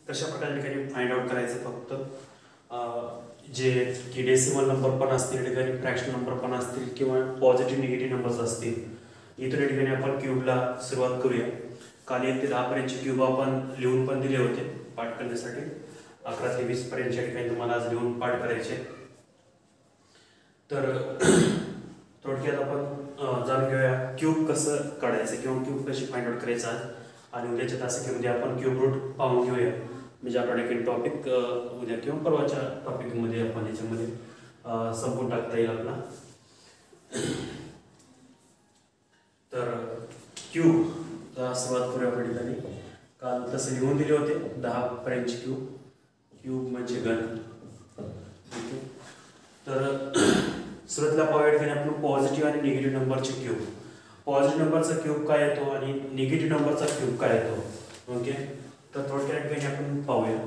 कशा प्रकारे ठिकाणी फाइंड आउट करायचं फक्त जे की डेसिमल नंबर पण असतील ठिकाणी फ्रॅक्शनल नंबर पण असतील किंवा पॉझिटिव्ह निगेटिव्ह नंबर्स असतील. इथून या ठिकाणी आपण क्यूबला सुरुवात करूया. काल 1 ते 10 पर्यंतचे क्यूब आपण लिहून पण दिले होते पाठ करण्यासाठी. 11 ते 20 पर्यंतच्या ठिकाणी तुम्हाला आज लिहून पाठ करायचे. तर थोडक्यात आपण जाणून घेऊया क्यूब कसं काढायचं किंवा क्यूब कशी फाइंड आउट करायचं आज. आणि उद्याच्या तासिकेमध्ये आपण क्यूब रूट पाहून घेऊया. म्हणजे आपल्याला काही टॉपिक उद्या किंवा परवाच्या टॉपिकमध्ये आपण याच्यामध्ये संपून टाकता येईल आपला. तर क्यूब सुरुवात करूया आपण ठिकाणी. काल तसं लिहून दिले होते 10 पर्यंतचे क्यूब. क्यूब म्हणजे घन. तर सुरुवातीला पाहूया ठिकाणी आपण पॉझिटिव्ह आणि निगेटिव्ह नंबरचे क्यूब. पॉझिटिव्ह नंबरचा क्यूब काय येतो आणि निगेटिव्ह नंबरचा क्यूब काय येतो. ओके, तर थोडक्यात ठिकाणी आपण पाहूया.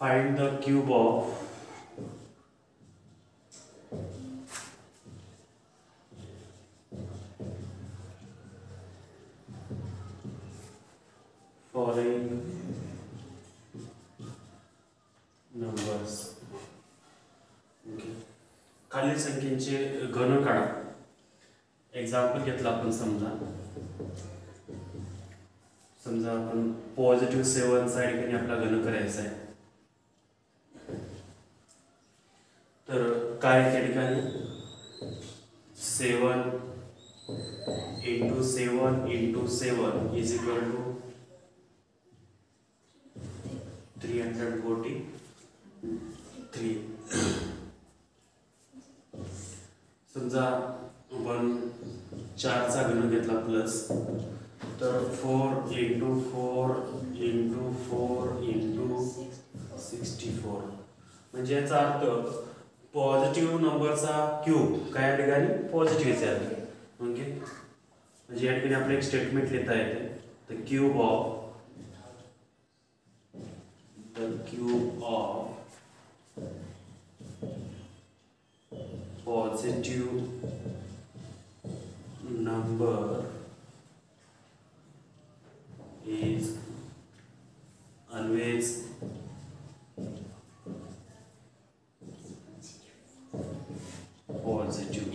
Find the cube of following numbers. Okay, खालील संख्येचे घन काढा. एक्झाम्पल घेतला आपण. समजा आपण पॉझिटिव्ह 7 चा ठिकाणी आपला घन करायचा आहे. तर काय त्या ठिकाणी 7 × 7 × 7 इज इक्वल टू 343. समजा आपण 4 चा घन घेतला प्लस, तर 4 × 4 × 4 × 64. म्हणजे याचा अर्थ पॉझिटिव्ह नंबरचा क्यूब काय या ठिकाणी पॉझिटिव्हच आहे. ओके, म्हणजे या ठिकाणी आपलं एक स्टेटमेंट लिहिता येते. The cube of positive number is always positive.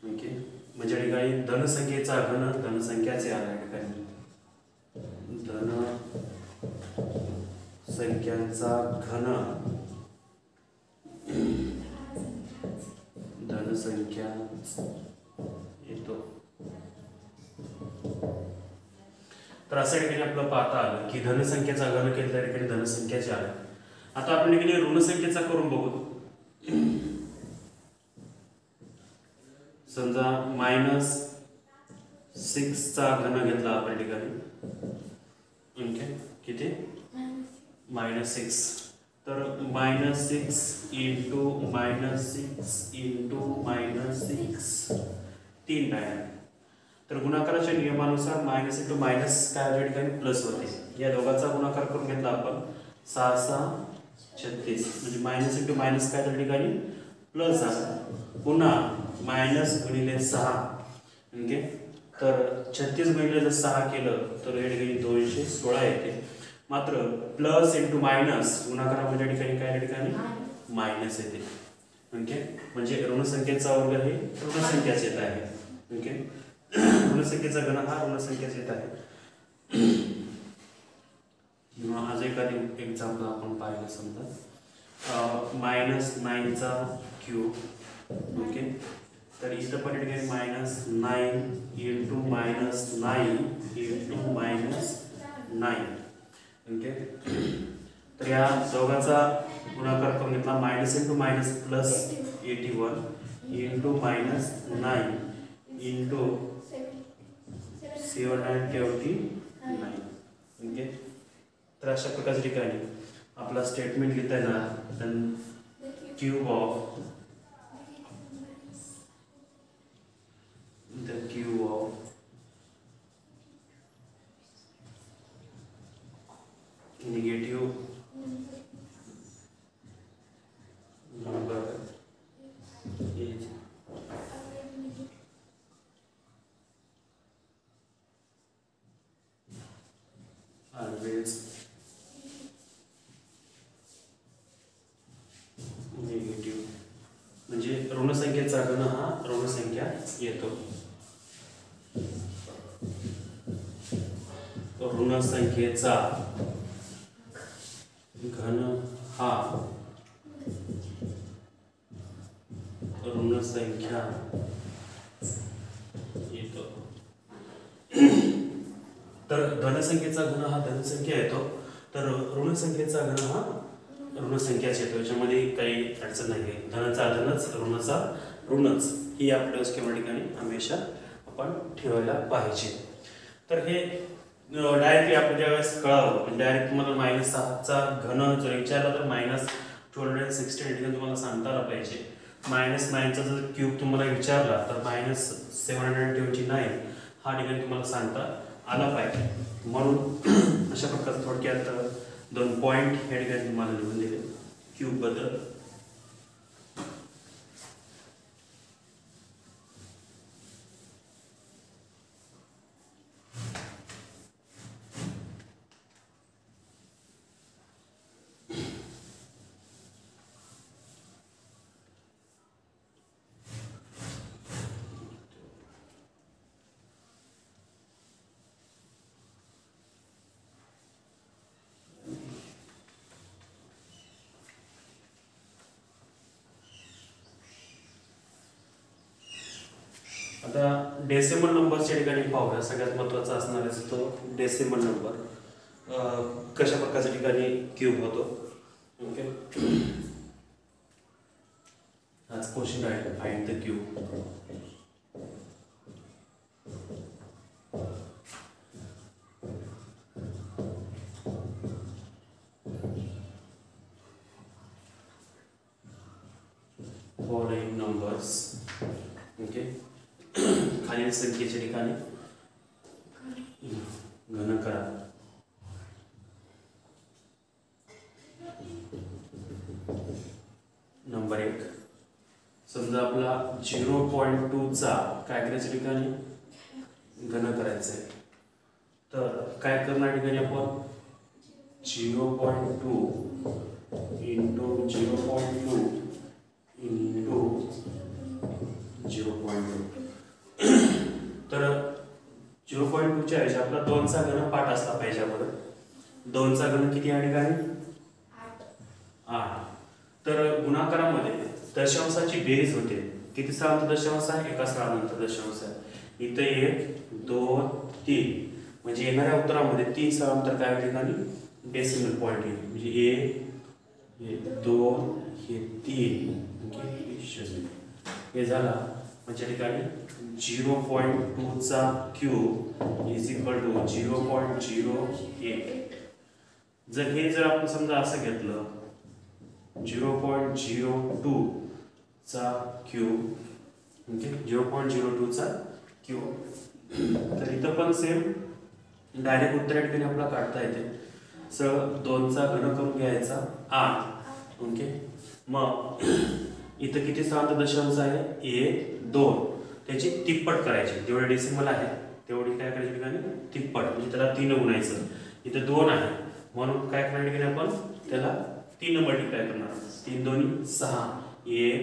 Okay, म्हणजे या ठिकाणी धनसंख्येचा घन धनसंख्याचे आला. या ठिकाणी धनसंख्यांचा घन धनसंख्या येतो. तर असं ठिकाणी आपलं पाहता आलं की धनसंख्येचा घन केलं त्या ठिकाणी धनसंख्याचे आले. आता आपण ठिकाणी ऋणसंख्येचा करून बघू. समजा -6 चा घन घेतला आपण ठिकाणी. ओके, किती -6. तर -6 × -6 3 टाइम. तर गुणाकाराच्या नियमानुसार मायनस इंटू मायनस काय या ठिकाणी प्लस होते. या दोघांचा गुणाकार करून घेतला आपण 6 × 6 = 36. म्हणजे मायनस इंटू मायनस काय त्या ठिकाणी प्लस झाला. पुन्हा मायनस गुणिले 6. ओके, तर 36 गुणिले जर 6 केलं तर या ठिकाणी 216 येते. मात्र प्लस इंटू मायनस गुणाकारामध्ये या ठिकाणी काय या ठिकाणी मायनस येते. ओके, म्हणजे ऋणसंख्येचा वर्ग हे ऋणसंख्याच येत आहे. ओके, ऋणसंख्येचा घन हा ऋणसंख्याच येत आहे. आज एखादी एक्झाम्पल आपण पाहिलं. समजा -9 चा क्यूब. ओके, तर इथं पण ठिकाणी -9 × -9 × -9. ओके, तर या दोघांचा गुणाकार करून घेतला. Minus into minus plus 81 × -9 × 779. Okay, तर अशा प्रकारच्या ठिकाणी आपला स्टेटमेंट लिहिता येणार. क्यूब ऑफ negative संख्येचा घन हा ऋण संख्या येतो. ऋण संख्येचा घन हा ऋण संख्या येतो. तर धनसंख्येचा घन हा धनसंख्या येतो, तर ऋण संख्येचा घन हा ऋण संख्याच येतो. याच्यामध्ये काही अडचण नाही. धनाचा धनच, ऋणाचा ऋणच ही आपल्या स्कीम ठिकाणी हमेशा आपण ठेवायला पाहिजे. तर हे डायरेक्टली आपल्या ज्यावेळेस कळावं, डायरेक्ट तुम्हाला -6चा घन जर विचारला तर -216 ठिकाणी तुम्हाला सांगता आलं पाहिजे. -9चा जर क्यूब तुम्हाला विचारला तर -729 हा ठिकाणी तुम्हाला सांगता आला पाहिजे. म्हणून अशा प्रकारचं थोडक्यात 2 पॉईंट या ठिकाणी तुम्हाला लिहून दिले क्यूब बद्दल. आता डेसिमल नंबरच्या ठिकाणी पाहूया. सगळ्यात महत्त्वाचा असणार आहे तो डेसिमल नंबर कशा प्रकारच्या ठिकाणी क्यूब होतो. ओके, आज क्वेश्चन राहील find the cube. Following numbers. Okay, खालील संख्येच्या ठिकाणी घन करा. नंबर 1, समजा आपला 0.2 चा काय करायच्या ठिकाणी घन करायचं आहे. तर काय करणार ठिकाणी आपण 0.2 इंटू 0.2 इंटू 0.2. तर 0.2 च्या ऐवजी आपला 2चा घन 8 असला पाहिजे. आपण 2चा घन किती या ठिकाणी 8. तर गुणाकारामध्ये दशांशाची बेरीज होते. किती स्थळांतर दशांश आहे? एका स्थळानंतर दशांश आहे. इथे 1 2 3 म्हणजे येणाऱ्या उत्तरामध्ये 3 स्थळांतर काय या ठिकाणी डेसिमल पॉईंट येईल. म्हणजे 1 2 हे 3 हे झाला. म्हणजे ठिकाणी 0.2 चा क्यूब इज इक्वल टू 0.08. जर आपण समजा असं घेतलं 0.02 चा क्यूब, ओके 0.02 चा क्यूब, तर इथं पण सेम डायरेक्ट उत्तर या ठिकाणी आपल्याला काढता येते. सर 2चा घन करून घ्यायचा 8. ओके, मग इथं किती स्थळांतर दशांश आहे? 1 2. त्याची तिप्पट करायची. जेवढे डेसिमल आहे तेवढी काय करायची ठिकाणी तिप्पट, म्हणजे त्याला 3 गुणायचं. इथं 2 आहे म्हणून काय करणार ठिकाणी आपण त्याला 3 मल्टिप्लाय करणार. 3 2 6 1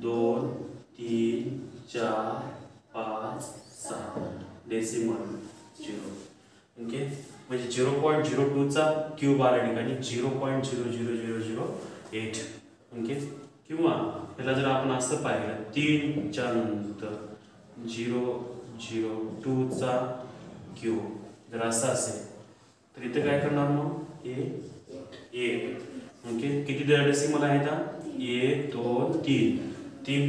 2 3 4 5 6 डेसिमल 0. ओके, म्हणजे 0.02 चा क्यूब आला ठिकाणी 0.00008. ओके, किंवा त्याला जर आपण असं पाहिलं 3 च्या नंतर 0.02 चा क्यूब जर असा असेल तर इथे काय करणार मग 1. ओके, किती डेसिमल आहेत? 1 2 3. 3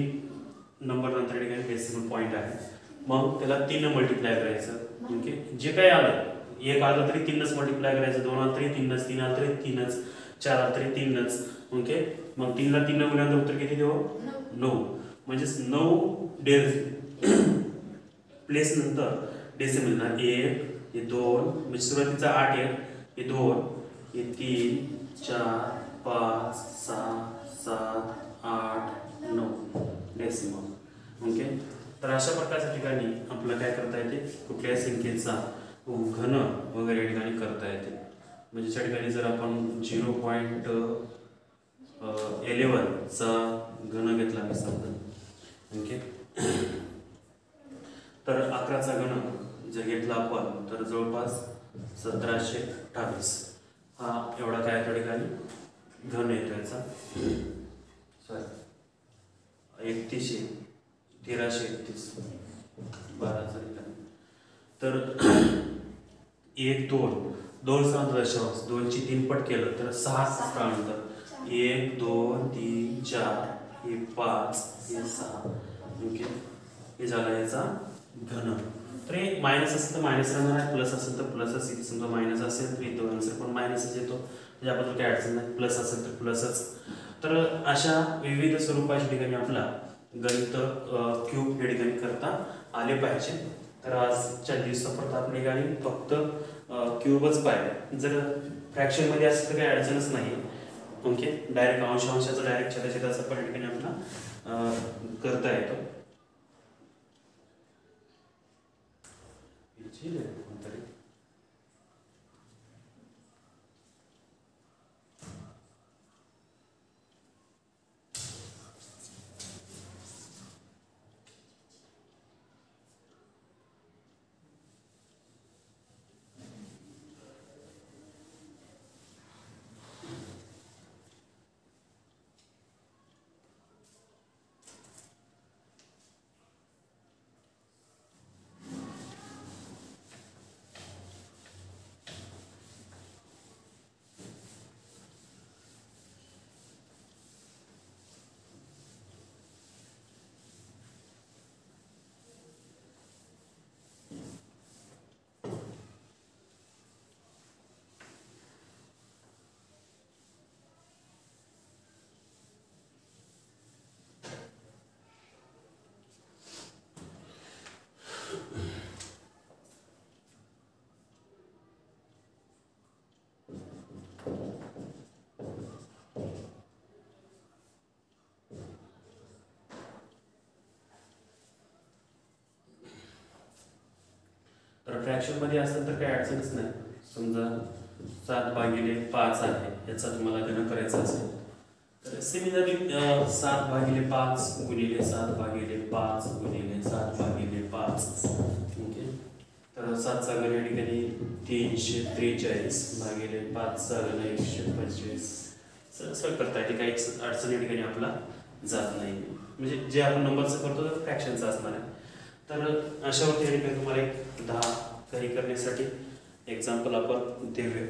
नंबर नंतर ठिकाणी डेसिमल पॉईंट आहे. मग त्याला 3 मल्टिप्लाय करायचं. ओके, जे काही आलं 1 आलं तरी 3च मल्टिप्लाय करायचं. 2 आलं तरी 3च, 3 आलं तरी 3च, 4 आलं तरी 3च. ओके, मग 3 ला 3 ने गुणल्यानंतर उत्तर किती देऊ? 9. म्हणजेच 9 प्लेस नंतर डेसिमल ना 1 हे 2 म्हणजे सुरुवातीचा 8 1 हे 2 हे 3 4 5 6 7 8 9 डेसिमल. ओके, तर अशा प्रकारच्या ठिकाणी आपल्याला काय करता येते? कुठल्याही संख्येचा घन वगैरे ठिकाणी करता येते. म्हणजे त्या ठिकाणी जर आपण 0.11 चा घन घेतला मी समजा ओके. तर 11चा घन जर घेतला आपण तर जवळपास 1728 हा एवढा काय त्या ठिकाणी घन येतो याचा. सॉरी 1331 12चा ठिकाणी. तर 1 2 स्थानांतर दशांश 2 ची 3 पट केलं तर 6 स्थानांतर 1 2 3 4 हे 5 हे 6. ओके. हे झालं याचा घन. तर हे मायनस असेल तर मायनस राहणार आहे, प्लस असेल तर प्लसच. इथे समजा मायनस असेल तर इथं आन्सर पण मायनसच येतो, त्याच्याबद्दल काही अडचण नाही. प्लस असेल तर प्लसच. तर अशा विविध स्वरूपाच्या ठिकाणी आपला गणित क्यूब या ठिकाणी करता आले पाहिजे. तर आजच्या दिवसापर्यंत आपल्या ठिकाणी फक्त क्यूबच पाहिजे. जर फ्रॅक्शनमध्ये असेल तर काही अडचणच नाही. ओके. डायरेक्ट अंशाचं डायरेक्ट छेदाछेदाचं पण या ठिकाणी आपला करता येतो. तर फ्रॅक्शनमध्ये असेल तर काही अडचणच नाही. समजा 7/5 आहे, याचा तुम्हाला घन करायचा असेल तर सिमिलरली 7/5 गुणिले 7/5 गुणिले 7/5. ओके. तर 7चा घन या ठिकाणी 343 भागिले 5चा घन 125. सरळ करता येते, काही अडचण या ठिकाणी आपला जात नाही. म्हणजे जे आपण नंबरचं करतो तर फ्रॅक्शनचं असणार आहे. तर अशावरती या ठिकाणी तुम्हाला एक 10 काही करण्यासाठी एक्झाम्पल आपण देऊया.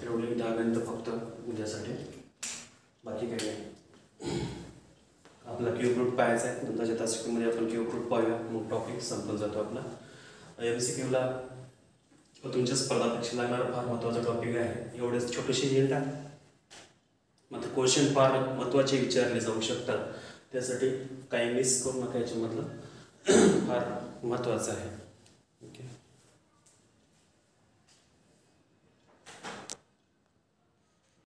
ठरवले 10 गणितं फक्त उद्यासाठी, बाकी काही नाही. आपला क्यूब रूट पाहायचा आहे. नंतरच्या तासिकमध्ये आपण क्यूब रूट पाहूया, मग टॉपिक संपून जातो आपला. MCQला तुमच्या स्पर्धा परीक्षेला लागणारा फार महत्त्वाचा टॉपिक आहे. एवढेच छोटेसे हिंट आहे, मात्र क्वेश्चन फार महत्त्वाचे विचारले जाऊ शकतात. त्यासाठी काही मिस करू नका, याच्यामधलं फार महत्त्वाचं आहे.